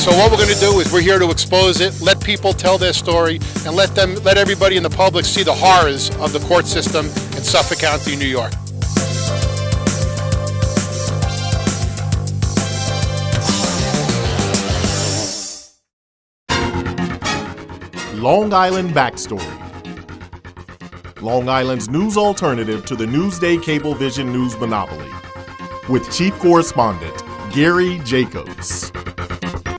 So what we're going to do is we're here to expose it, let people tell their story, and let everybody in the public see the horrors of the court system in Suffolk County, New York. Long Island Backstory. Long Island's news alternative to the Newsday Cablevision news monopoly. With Chief Correspondent Gary Jacobs.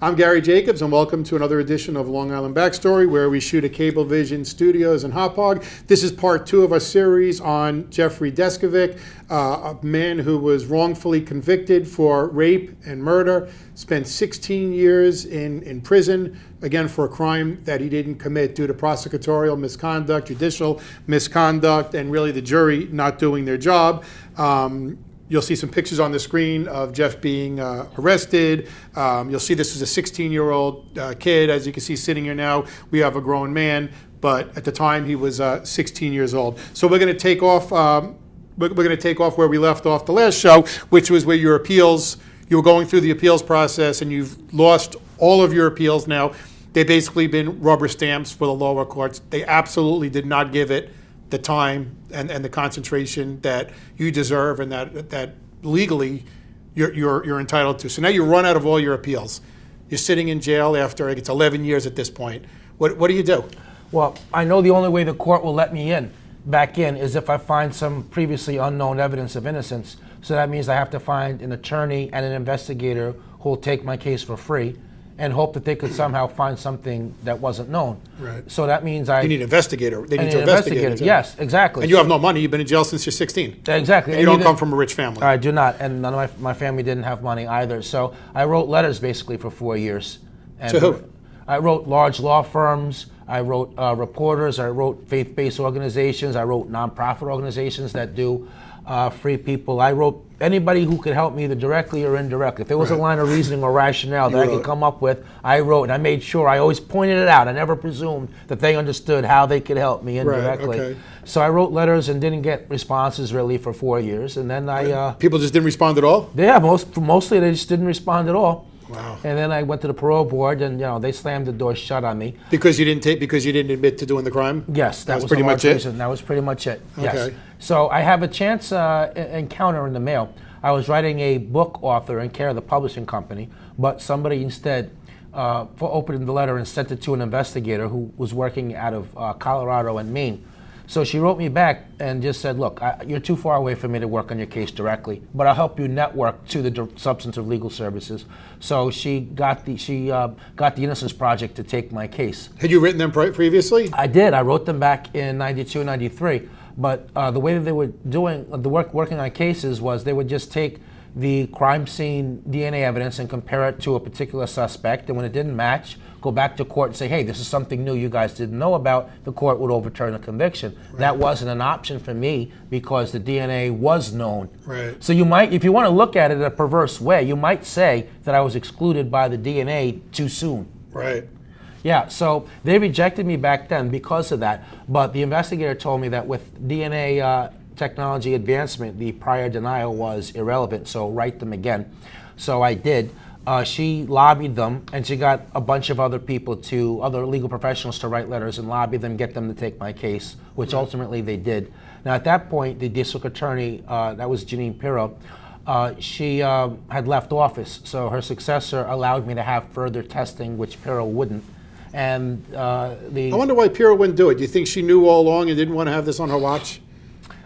I'm Gary Jacobs, and welcome to another edition of Long Island Backstory, where we shoot at Cablevision Studios in Hauppauge. This is part 2 of our series on Jeffrey Deskovic, a man who was wrongfully convicted for rape and murder, spent 16 years in prison, again for a crime that he didn't commit due to prosecutorial misconduct, judicial misconduct, and really the jury not doing their job. You'll see some pictures on the screen of Jeff being arrested. You'll see this is a 16-year-old kid. As you can see sitting here now, we have a grown man, but at the time he was 16 years old. So we're going to take off. We're going to take off where we left off the last show, which was where your appeals. You were going through the appeals process, and you've lost all of your appeals now. They've basically been rubber stamps for the lower courts. They absolutely did not give it the time and the concentration that you deserve and that legally you're entitled to. So now you run out of all your appeals. You're sitting in jail after it's 11 years at this point. What do you do? Well, I know the only way the court will let me back in, is if I find some previously unknown evidence of innocence. So that means I have to find an attorney and an investigator who will take my case for free and hope that they could somehow find something that wasn't known. Right. So that means you need an investigator. They need to investigate it. Yes, exactly. And you have no money. You've been in jail since you're 16. Exactly. And you don't come from a rich family. I do not, and none of my family didn't have money either. So I wrote letters basically for 4 years. And to who? I wrote large law firms. I wrote reporters. I wrote faith-based organizations. I wrote nonprofit organizations that do free people. I wrote anybody who could help me either directly or indirectly. If there was a line of reasoning or rationale that I could come up with, I wrote, and I made sure I always pointed it out. I never presumed that they understood how they could help me indirectly. Right, okay. So I wrote letters and didn't get responses really for 4 years, and then people just didn't respond at all? Yeah, mostly they just didn't respond at all. Wow. And then I went to the parole board, and they slammed the door shut on me. Because you didn't admit to doing the crime? Yes, that was pretty much it. That was pretty much it. Yes. Okay. So I have a chance encounter in the mail. I was writing a book author in care of the publishing company, but somebody instead opened the letter and sent it to an investigator who was working out of Colorado and Maine. So she wrote me back and just said, look, you're too far away for me to work on your case directly, but I'll help you network to the substantive legal services. So she got the Innocence Project to take my case. Had you written them previously? I did. I wrote them back in 92, 93. But the way that they were doing the working on cases was they would just take the crime scene DNA evidence and compare it to a particular suspect, and when it didn't match, go back to court and say, hey, this is something new you guys didn't know about. The court would overturn the conviction. Right. That wasn't an option for me because the DNA was known. Right. So you might, if you want to look at it in a perverse way, you might say that I was excluded by the DNA too soon. Right. Yeah, so they rejected me back then because of that. But the investigator told me that with DNA technology advancement, the prior denial was irrelevant, so write them again. So I did. She lobbied them, and she got a bunch of other legal professionals to write letters and lobby them, get them to take my case, which ultimately they did. Now at that point, the district attorney, that was Janine Pirro, she had left office, so her successor allowed me to have further testing, which Pirro wouldn't. And I wonder why Pirro wouldn't do it. Do you think she knew all along and didn't want to have this on her watch?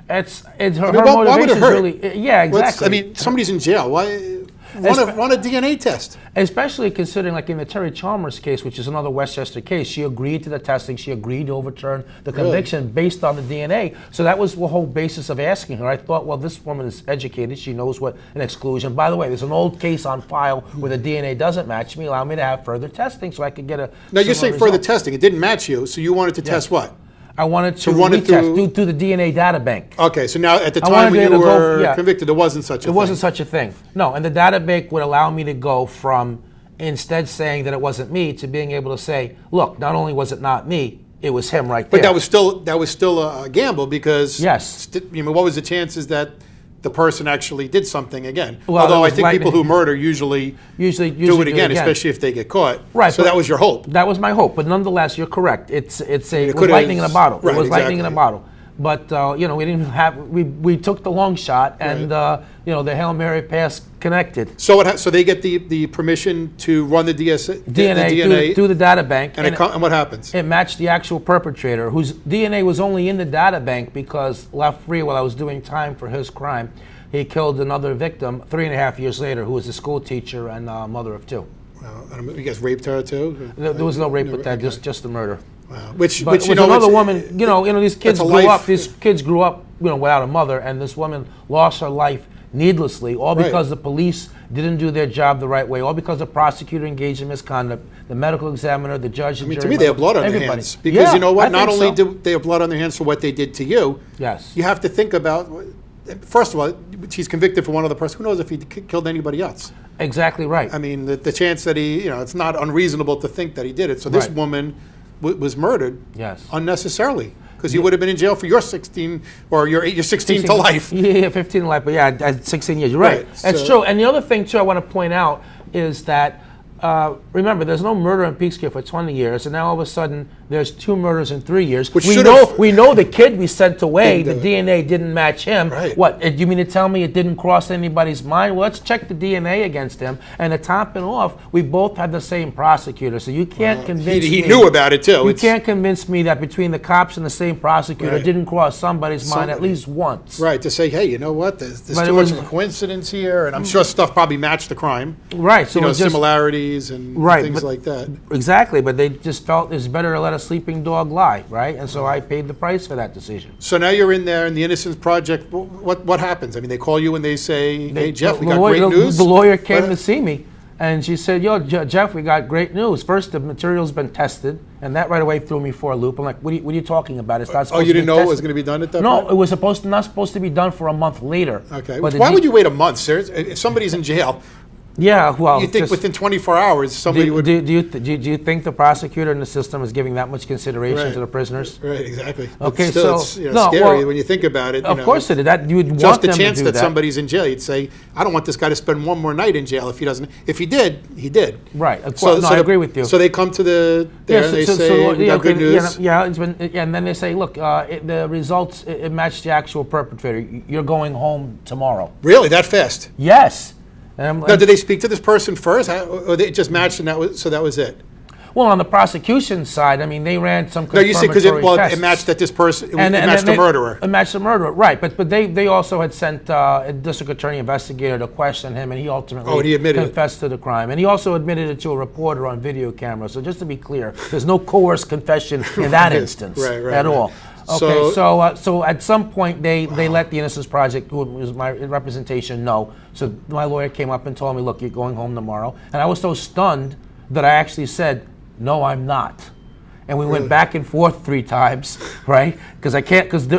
Her motivation is really, yeah, exactly. Somebody's in jail. Why? Run a DNA test. Especially considering, like in the Terry Chalmers case, which is another Westchester case, she agreed to the testing. She agreed to overturn the conviction based on the DNA. So that was the whole basis of asking her. I thought, well, this woman is educated. She knows what an exclusion. By the way, there's an old case on file where the DNA doesn't match me. Allow me to have further testing so I could get a. Now you're saying further testing. It didn't match you, so you wanted to test what? I wanted to retest through the DNA data bank. Okay, so now at the time when you were convicted, there wasn't such a thing. There wasn't such a thing. No, and the data bank would allow me to go from instead saying that it wasn't me to being able to say, look, not only was it not me, it was him right there. But that was still a gamble because what was the chances that the person actually did something again. Well, although I think lightning. people who murder usually do it again, especially if they get caught. Right. So that was your hope. That was my hope. But nonetheless, you're correct. It was could've- lightning in a bottle. right, It was lightning in a exactly. bottle. But we didn't have. We took the long shot, and the Hail Mary pass connected. So so they get the permission to run the DNA through the data bank, and what happens? It matched the actual perpetrator, whose DNA was only in the data bank because left free while I was doing time for his crime. He killed another victim 3.5 years later, who was a school teacher and a mother of 2. You guys raped her too? There was no rape with that, just the murder. Wow. Which But you know, another woman, these kids a grew life. up. These kids grew up, without a mother, and this woman lost her life needlessly, all Right. because the police didn't do their job the right way, all because the prosecutor engaged in misconduct, the medical examiner, the judge, the jury. To me, they have blood on their everybody. hands because you know what? I Not think only so. do they have blood on their hands for what they did to you. Yes. You have to think about. First of all, she's convicted for one other person. Who knows if he killed anybody else? Exactly right. I mean, the chance that he, it's not unreasonable to think that he did it. So this Right. woman was murdered Yes. unnecessarily because you would have been in jail for your 16 or your 16 to life. Yeah, 15 to life, but yeah, at 16 years. You're right. Right, That's so- true. And the other thing, too, I want to point out is that, remember, there's no murder in Peekskill for 20 years, and now all of a sudden there's 2 murders in 3 years. Which we should've- know the kid we sent away, the Didn't do it. DNA didn't match him. Right. What, you mean to tell me it didn't cross anybody's mind? Well, let's check the DNA against him. And to top it off, we both had the same prosecutor, so you can't convince me. He knew about it too. You can't convince me that between the cops and the same prosecutor Right. didn't cross somebody's mind at Somebody. least once. Right, to say, hey, you know what? There's But too it much was- of a coincidence here, and I'm sure stuff probably matched the crime. Right. So it was just, Similarities and Right, things but- like that. exactly, but they just felt it's better to let a sleeping dog lie, right? And so I paid the price for that decision. So now you're in there in the Innocence Project. What happens? I mean, they call you and they say, hey, Jeff, we The got lawyer- great news. The lawyer came What- to see me, and she said, yo, Jeff, we got great news. First, the material's been tested, and that right away threw me for a loop. I'm like, what are you talking about? It's not supposed Oh, you to be didn't know it was tested. going to be done at that No, point? it was not supposed to be done for a month later. Okay. But Why would you wait a month, sir? If somebody's in jail, Yeah, well, you think just- within 24 hours somebody would... do you think the prosecutor in the system is giving that much consideration Right. to the prisoners? Right, exactly. But Okay, still, so- it's no, scary well, when you think about it. Of course it is. That you would Just want the them chance to do that somebody's in jail, you'd say, I don't want this guy to spend one more night in jail if he doesn't. If he did, he did. Right. Of course. I agree with you. So they come to there and they say, we got good news. And then they say, look, the results, it matched the actual perpetrator. You're going home tomorrow. Really, that fast? Yes. And I'm Now, like, did they speak to this person first, or they just matched and that was it? well, on the prosecution side, I mean, they ran some No, you see, because confirmatory tests. it matched that this person, it And matched then the murderer. It matched the murderer, right. But they also had sent a district attorney investigator to question him, and he ultimately Oh, and he admitted it. confessed to the crime. And he also admitted it to a reporter on video camera. So just to be clear, there's no coerced confession in that instance at all. Okay, so at some point they let the Innocence Project, who was my representation, know. So my lawyer came up and told me, look, you're going home tomorrow. And I was so stunned that I actually said, no, I'm not. And we went back and forth 3 times, right? Because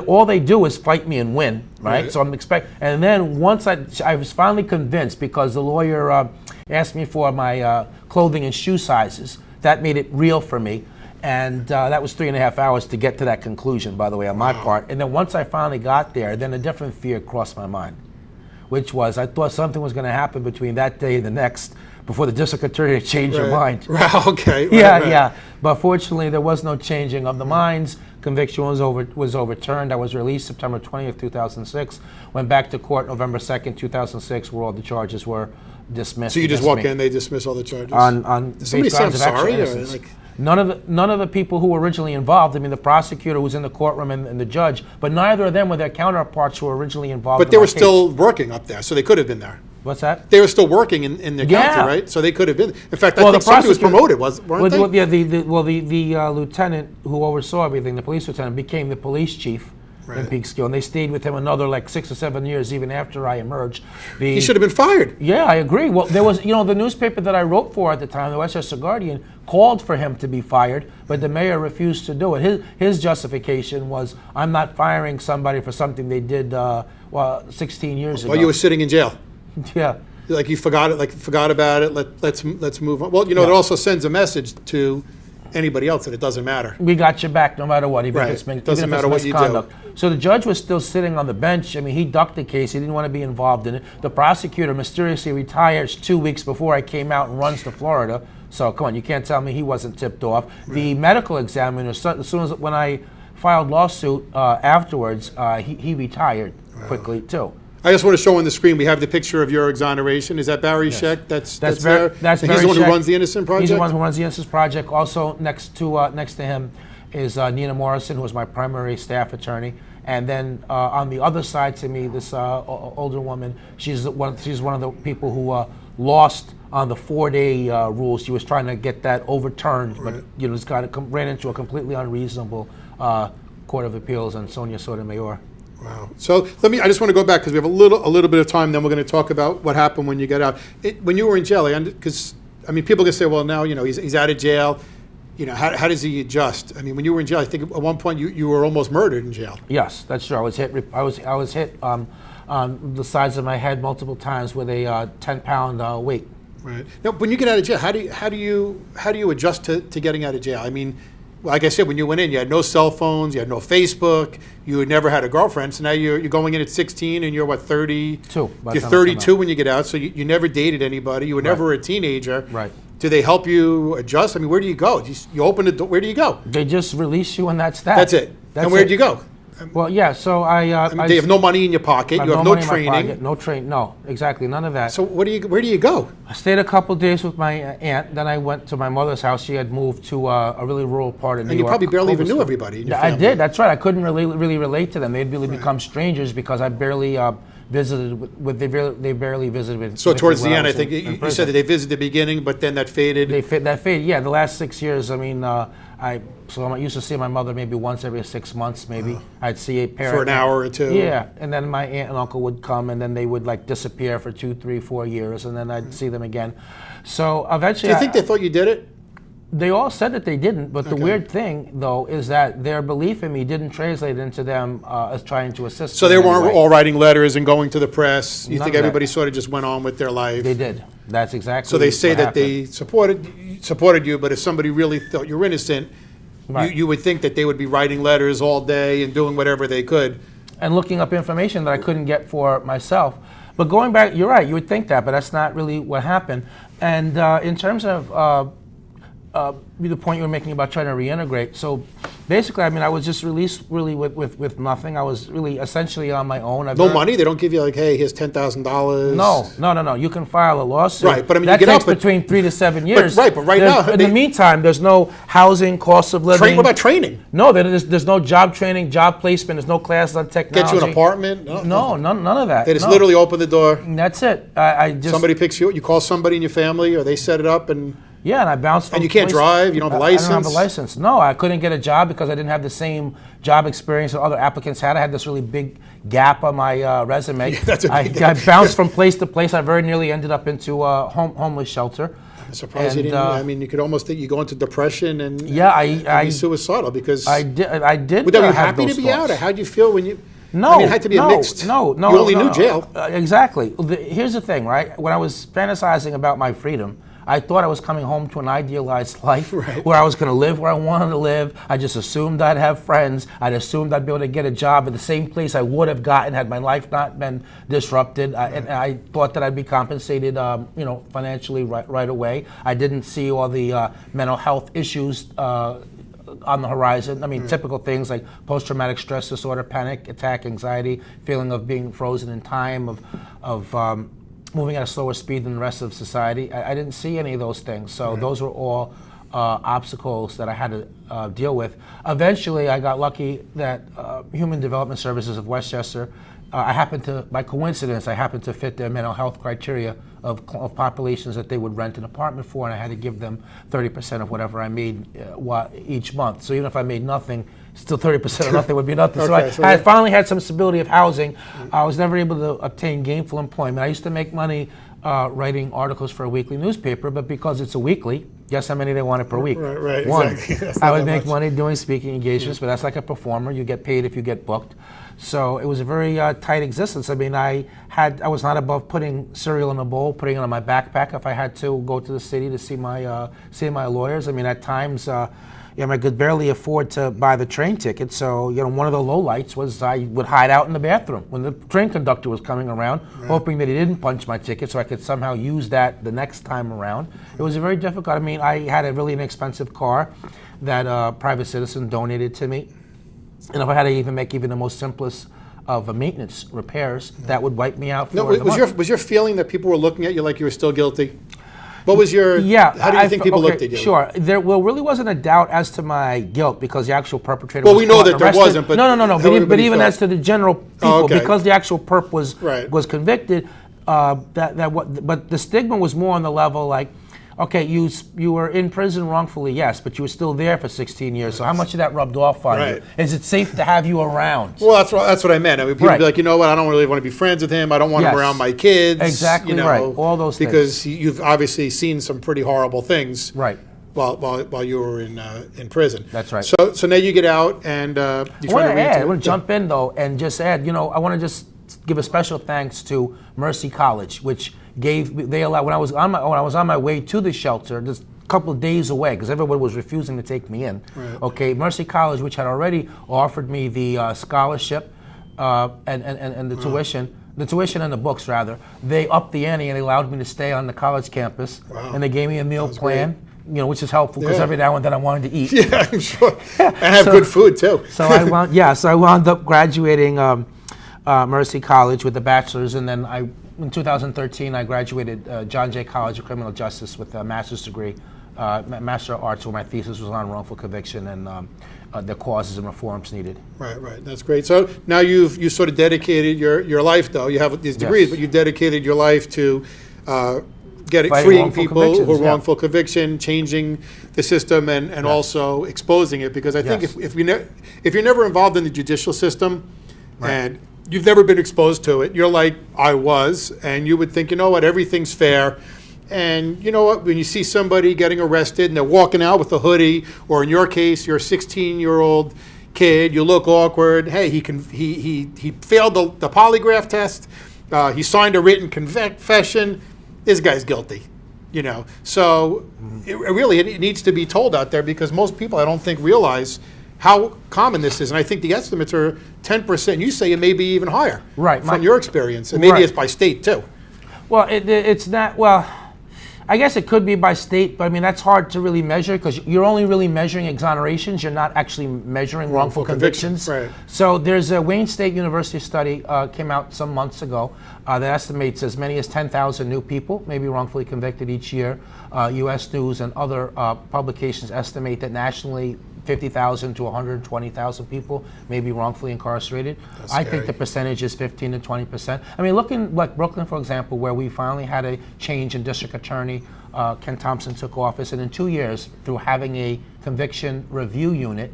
all they do is fight me and win, right? So I'm and then once I was finally convinced, because the lawyer asked me for my clothing and shoe sizes. That made it real for me. And that was 3.5 hours to get to that conclusion, by the way, on my part. And then once I finally got there, then a different fear crossed my mind, which was I thought something was going to happen between that day and the next before the district attorney changed her mind. Right, okay. Yeah. But fortunately, there was no changing of the minds. Conviction was overturned. I was released September 20th, 2006. Went back to court November 2nd, 2006, where all the charges were dismissed. So you just against walk me. in, they dismiss all the charges? Did somebody say I'm sorry? Or None of the people who were originally involved. I mean, the prosecutor was in the courtroom and the judge, but neither of them were their counterparts who were originally involved. But they were still working up there, so they could have been there. What's that? They were still working in the county, right? So they could have been. In fact, I think somebody was promoted, weren't they? Yeah, the lieutenant who oversaw everything, the police lieutenant, became the police chief in Peekskill, and they stayed with him another 6 or 7 years even after I emerged. He should have been fired. Yeah, I agree. Well, there was, the newspaper that I wrote for at the time, the Westchester Guardian, called for him to be fired, but the mayor refused to do it. His justification was, I'm not firing somebody for something they did 16 years ago. While you were sitting in jail. Yeah. Like you forgot about it. Let's move on. Well, it also sends a message to anybody else that it doesn't matter. We got your back no matter what. Even Right. if it's, Doesn't even if matter it's what you do. misconduct. So the judge was still sitting on the bench. I mean, he ducked the case. He didn't want to be involved in it. The prosecutor mysteriously retires 2 weeks before I came out and runs to Florida. So come on, you can't tell me he wasn't tipped off. Right. The medical examiner, as soon as when I filed lawsuit afterwards, he retired quickly too. I just want to show on the screen, we have the picture of your exoneration. Is that Barry Scheck? That's there? That's and Barry he's the one Scheck. who runs the Innocent Project? He's the one who runs the Innocent Project. Also next to him is Nina Morrison, who was my primary staff attorney. And then on the other side to me, this older woman, she's one of the people who lost on the 4-day rule. She was trying to get that overturned, but ran into a completely unreasonable Court of Appeals on Sonia Sotomayor. Wow. So I just want to go back because we have a little bit of time. Then we're going to talk about what happened when you got out. When you were in jail, because people can say, well, now he's out of jail. How does he adjust? I mean, when you were in jail, I think at one point you were almost murdered in jail. Yes, that's true. I was hit on the sides of my head multiple times with a 10-pound weight. Right. Now, when you get out of jail, how do you adjust to getting out of jail? I mean, like I said, when you went in, you had no cell phones, you had no Facebook, you had never had a girlfriend. So now you're going in at 16 and you're what, 32? You're 32 when you get out, so you never dated anybody. You were never a teenager. Right. Do they help you adjust? I mean, where do you go? You open the door. Where do you go? They just release you, and that's that. That's it. And where do you go? Well, yeah. So they have no money in your pocket. You have no training. No, exactly, none of that. So where do you go? I stayed a couple of days with my aunt. Then I went to my mother's house. She had moved to a really rural part of New York. And you probably barely even knew everybody in your family. I did. That's right. I couldn't really relate to them. They'd really become strangers because I barely visited with. They barely visited with. So towards the end, I think you said that they visited the beginning, but then that faded. That faded. Yeah, the last 6 years. I mean, I used to see my mother maybe once every 6 months. Maybe I'd see a parent for an hour or two. Yeah, and then my aunt and uncle would come, and then they would disappear for 2, 3, 4 years, and then I'd see them again. So eventually, do you think they thought you did it? They all said that they didn't, but the weird thing, though, is that their belief in me didn't translate into them as trying to assist me. So they weren't all writing letters and going to the press? You None think of everybody that. sort of just went on with their life? They did. That's exactly So they say what that happened. they supported you, but if somebody really thought you were innocent, you would think that they would be writing letters all day and doing whatever they could. And looking up information that I couldn't get for myself. But going back, you're right, you would think that, but that's not really what happened. And in terms of the point you were making about trying to reintegrate. So basically, I mean, I was just released really with nothing. I was really essentially on my own. No money? They don't give you hey, here's $10,000? No. You can file a lawsuit. Right, but I mean, that you get takes out, between 3 to 7 years. But right now, in the meantime, there's no housing, cost of living. What about training? No, there's no job training, job placement. There's no classes on technology. Get you an apartment? No, none of that. They just literally open the door. That's it. I just somebody picks you up. You call somebody in your family, or they set it up and. Yeah, and I bounced from And you can't drive? You don't have a license? I don't have a license. No, I couldn't get a job because I didn't have the same job experience that other applicants had. I had this really big gap on my resume. Yeah, that's a big gap. I bounced from place to place. I very nearly ended up into a homeless shelter. I'm surprised you didn't. I mean, you could almost think you go into depression and be suicidal because I did. Were you happy to be out, or how did you feel when you? No, I mean, it had to be a mixed. No. You only knew jail. Exactly. Here's the thing, right? When I was fantasizing about my freedom, I thought I was coming home to an idealized life where I was going to live where I wanted to live. I just assumed I'd have friends. I'd assumed I'd be able to get a job at the same place I would have gotten had my life not been disrupted. And I thought that I'd be compensated, financially right away. I didn't see all the mental health issues on the horizon. I mean, typical things like post-traumatic stress disorder, panic attack, anxiety, feeling of being frozen in time, of moving at a slower speed than the rest of society. I didn't see any of those things. So those were all obstacles that I had to deal with. Eventually, I got lucky that Human Development Services of Westchester, by coincidence, I happened to fit their mental health criteria of populations that they would rent an apartment for, and I had to give them 30% of whatever I made each month. So even if I made nothing, still 30% of nothing would be nothing. So I finally had some stability of housing. I was never able to obtain gainful employment. I used to make money writing articles for a weekly newspaper, but because it's a weekly, guess how many they wanted per week? Right, One. exactly. I would make money doing speaking engagements, but that's like a performer. You get paid if you get booked. So it was a very tight existence. I mean, I was not above putting cereal in a bowl, putting it on my backpack if I had to go to the city to see my lawyers. I mean, at times, I could barely afford to buy the train ticket. So, one of the lowlights was I would hide out in the bathroom when the train conductor was coming around, hoping that he didn't punch my ticket so I could somehow use that the next time around. It was very difficult. I mean, I had a really inexpensive car that a private citizen donated to me. And if I had to even make the most simplest of maintenance repairs, that would wipe me out for the month. Was your feeling that people were looking at you like you were still guilty? What was your, how do you think people looked at you? Sure. There really wasn't a doubt as to my guilt because the actual perperpetrator was we know that arrested. There wasn't, but no. But even as to the general people, because the actual perp was convicted, but the stigma was more on the level like, okay, you were in prison wrongfully, yes, but you were still there for 16 years. So how much of that rubbed off on you? Is it safe to have you around? Well, that's what I meant. I mean, people would be like, you know what? I don't really want to be friends with him. I don't want him around my kids. Exactly right. All those things. Because you've obviously seen some pretty horrible things. Right. While you were in prison. That's right. So now you get out and you try to read. I want to jump in though and just add. I want to just give a special thanks to Mercy College, which they allowed when I was on my way to the shelter, just a couple of days away, because everybody was refusing to take me in. Right. Okay, Mercy College, which had already offered me the scholarship and the tuition. The tuition and the books, rather, they upped the ante and they allowed me to stay on the college campus. Wow. And they gave me a meal plan, which is helpful because every now and then I wanted to eat. Yeah, I'm sure. And have good food too. So I wound up graduating Mercy College with a bachelor's, and then in 2013 I graduated John Jay College of Criminal Justice with a master's degree, Master of Arts, where my thesis was on wrongful conviction and the causes and reforms needed. Right. That's great. So now you sort of dedicated your life, though. You have these degrees, but you dedicated your life to freeing people who are wrongful conviction, changing the system, and also exposing it. Because I think if you're never involved in the judicial system, and you've never been exposed to it, you're like I was, and you would think, you know what, everything's fair. And you know what, when you see somebody getting arrested and they're walking out with a hoodie, or in your case, you're a 16-year-old kid, you look awkward. Hey, he failed the polygraph test. He signed a written confession. This guy's guilty. So it needs to be told out there, because most people, I don't think, realize how common this is. And I think the estimates are 10%. You say it may be even higher, from your experience, and maybe it's by state too. Well, it's not. Well, I guess it could be by state, but I mean that's hard to really measure, because you're only really measuring exonerations. You're not actually measuring wrongful convictions. Right. So there's a Wayne State University study came out some months ago that estimates as many as 10,000 new people may be wrongfully convicted each year. U.S. News and other publications estimate that nationally 50,000 to 120,000 people may be wrongfully incarcerated. I think the percentage is 15 to 20%. I mean, looking like Brooklyn, for example, where we finally had a change in district attorney, Ken Thompson took office, and in 2 years, through having a conviction review unit,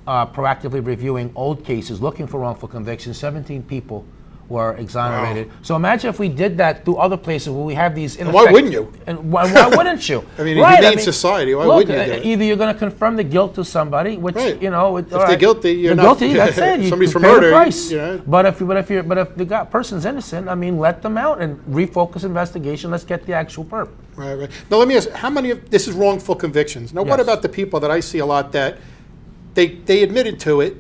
proactively reviewing old cases, looking for wrongful convictions, 17 people were exonerated. Wow. So imagine if we did that through other places where we have these. And why wouldn't you? And why wouldn't you? I mean, in humane society, why wouldn't you do it? Either you're going to confirm the guilt to somebody, which if they're guilty, you're not guilty. That's it. Somebody's for pay murder. The price. But if the person's innocent, I mean, let them out and refocus investigation. Let's get the actual perp. Right. Now let me ask: how many of this is wrongful convictions? Now, what about the people that I see a lot that they admitted to it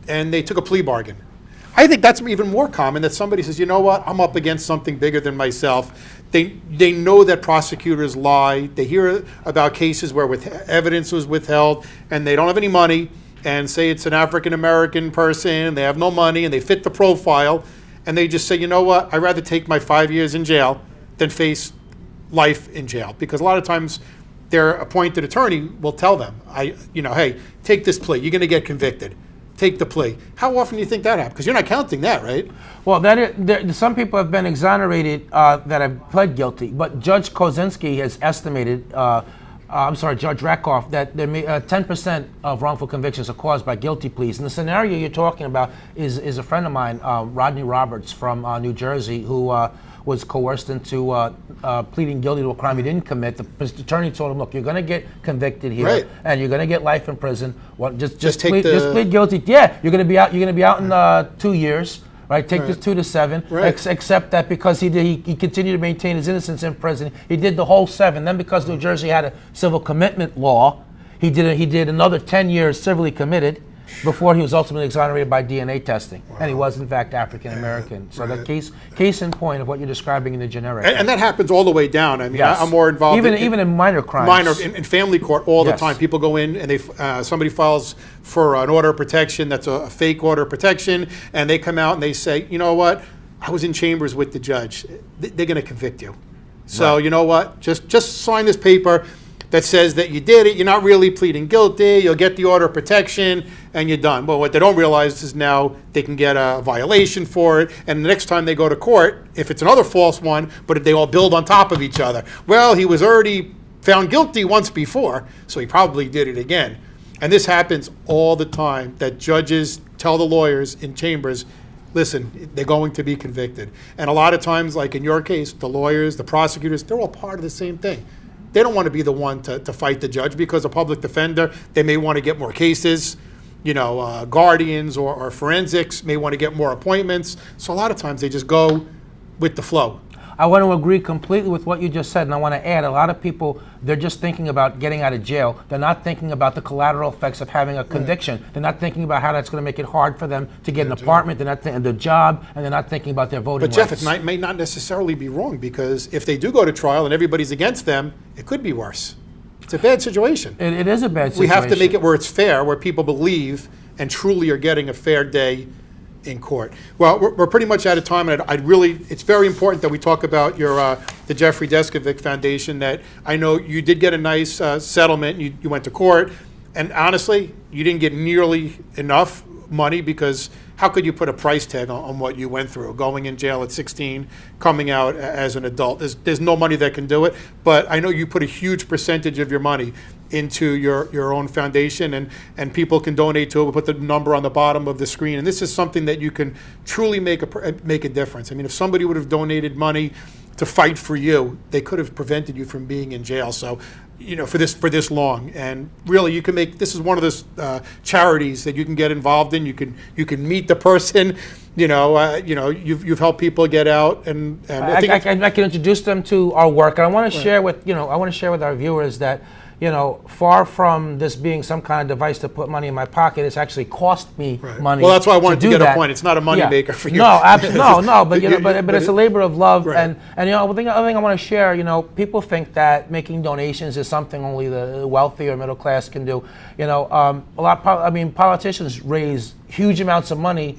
and they took a plea bargain? I think that's even more common, that somebody says, you know what, I'm up against something bigger than myself. They know that prosecutors lie. They hear about cases where evidence was withheld and they don't have any money, and say it's an African-American person, they have no money, and they fit the profile, and they just say, you know what, I'd rather take my 5 years in jail than face life in jail. Because a lot of times their appointed attorney will tell them, hey, take this plea, you're going to get convicted. Take the plea. How often do you think that happens? Because you're not counting that, right? Well, some people have been exonerated that have pled guilty, but Judge Kozinski has estimated, Judge Rakoff, that there may 10% of wrongful convictions are caused by guilty pleas. And the scenario you're talking about is a friend of mine, Rodney Roberts from New Jersey, who was coerced into pleading guilty to a crime he didn't commit. The attorney told him, look, you're going to get convicted here, right, and you're going to get life in prison. Well, just plead guilty. Yeah, you're going to be out. You're going to be out in 2 years. Right, take this 2 to 7. Right. Except that because he continued to maintain his innocence in prison, he did the whole 7. Then because New Jersey had a civil commitment law, he did another 10 years civilly committed before he was ultimately exonerated by DNA testing. Wow. And he was in fact African American. So the case in point of what you're describing in the generic. And that happens all the way down. I mean, yes. I'm more involved even in minor crimes. In family court all the time. People go in and somebody files for an order of protection that's a fake order of protection, and they come out and they say, you know what, I was in chambers with the judge. They're going to convict you. So you know what, just sign this paper that says that you did it, you're not really pleading guilty, you'll get the order of protection, and you're done. Well, what they don't realize is now they can get a violation for it, and the next time they go to court, if it's another false one, but they all build on top of each other. Well, he was already found guilty once before, so he probably did it again. And this happens all the time, that judges tell the lawyers in chambers, listen, they're going to be convicted. And a lot of times, like in your case, the lawyers, the prosecutors, they're all part of the same thing. They don't want to be the one to fight the judge, because a public defender, they may want to get more cases. You know, guardians or forensics may want to get more appointments. So a lot of times they just go with the flow. I want to agree completely with what you just said, and I want to add, a lot of people, they're just thinking about getting out of jail. They're not thinking about the collateral effects of having a conviction. They're not thinking about how that's going to make it hard for them to get an apartment, they're not the job, and they're not thinking about their voting rights. But Jeff, it may not necessarily be wrong, because if they do go to trial and everybody's against them, it could be worse. It's a bad situation. It is a bad situation. We have to make it where it's fair, where people believe and truly are getting a fair day in court. Well, we're pretty much out of time, and it's very important that we talk about the Jeffrey Deskovic Foundation. That I know you did get a nice settlement. You went to court, and honestly, you didn't get nearly enough money, because how could you put a price tag on what you went through, going in jail at 16, coming out as an adult? There's no money that can do it, but I know you put a huge percentage of your money into your own foundation, and people can donate to it. We'll put the number on the bottom of the screen, and this is something that you can truly make a difference. I mean, if somebody would have donated money to fight for you, they could have prevented you from being in jail. So, you know, for this long, and really, you can make this is one of those charities that you can get involved in. You can meet the person. You've helped people get out, and I can introduce them to our work. And I want to share with our viewers that, far from this being some kind of device to put money in my pocket, it's actually cost me money. Well, that's why I wanted to get a point. It's not a money maker for you. No, no, but but it's a labor of love. Right. And the other thing I want to share, people think that making donations is something only the wealthy or middle class can do. Politicians raise huge amounts of money.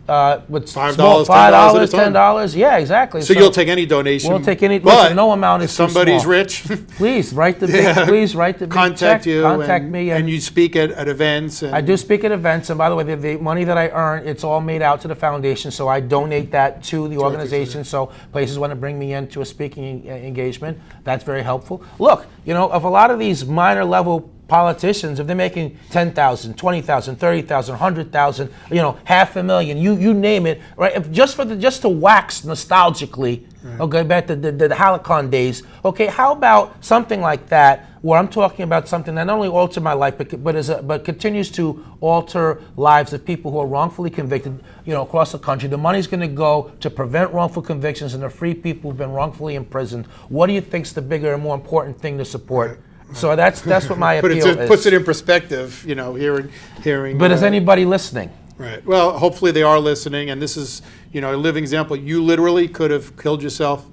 With $5, $10. Yeah, exactly. So you'll take any donation. We'll take any. Listen, no amount is too small. If somebody's rich, please write the big. Please write the big contact check. you. Contact me. And you speak at events. I do speak at events, and by the way, the money that I earn, it's all made out to the foundation. So I donate that to the organization. So places want to bring me into a speaking engagement. That's very helpful. Look, of a lot of these minor level politicians, if they're making 10,000, 20,000, 30,000, 100,000, $500,000, you name it, right? If just to wax nostalgically, okay, back to the Halcon days. Okay, how about something like that, where I'm talking about something that not only altered my life, but continues to alter lives of people who are wrongfully convicted, across the country. The money's going to go to prevent wrongful convictions and to free people who've been wrongfully imprisoned. What do you think's the bigger and more important thing to support? So that's what my appeal is. Puts it in perspective, hearing. But is anybody listening? Right. Well, hopefully they are listening, and this is, a living example. You literally could have killed yourself.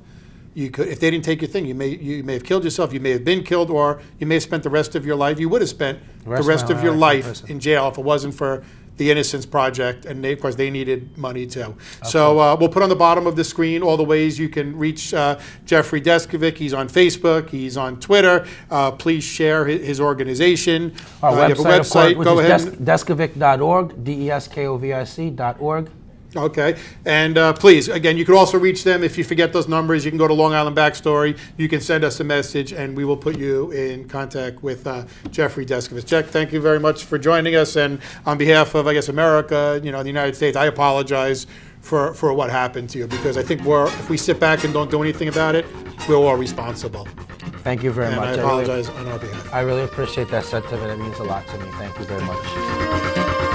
You could, if they didn't take your thing, you may have killed yourself. You may have been killed, or you may have spent the rest of your life. You would have spent the rest of your life in jail if it wasn't for the Innocence Project, and of course they needed money too. Okay. So we'll put on the bottom of the screen all the ways you can reach Jeffrey Deskovic. He's on Facebook, he's on Twitter. Please share his organization. Our website, you have a website. Go ahead. Deskovic.org, Deskovic.org. Okay, and please, again, you could also reach them if you forget those numbers. You can go to Long Island Backstory. You can send us a message, and we will put you in contact with Jeffrey Deskovic. Jeff, thank you very much for joining us, and on behalf of, I guess, America, the United States, I apologize for what happened to you, because I think if we sit back and don't do anything about it, we're all responsible. Thank you very much. I apologize on our behalf. I really appreciate that sentiment. It means a lot to me. Thank you very much.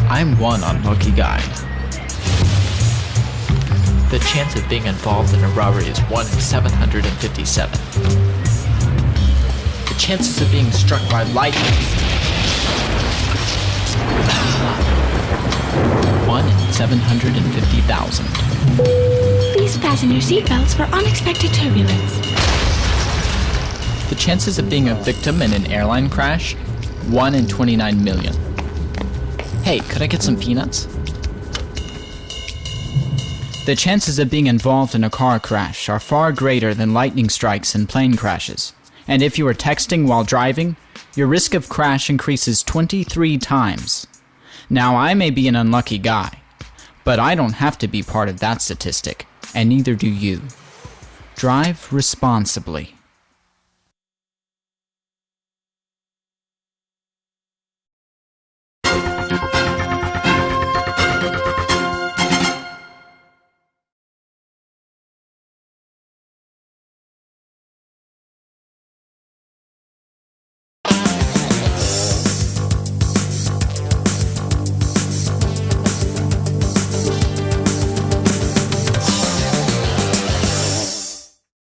I'm one unlucky guy. The chance of being involved in a robbery is 1 in 757. The chances of being struck by lightning. 1 in 750,000. Please fasten your seatbelts for unexpected turbulence. The chances of being a victim in an airline crash? 1 in 29 million. Hey, could I get some peanuts? The chances of being involved in a car crash are far greater than lightning strikes and plane crashes. And if you are texting while driving, your risk of crash increases 23 times. Now, I may be an unlucky guy, but I don't have to be part of that statistic, and neither do you. Drive responsibly.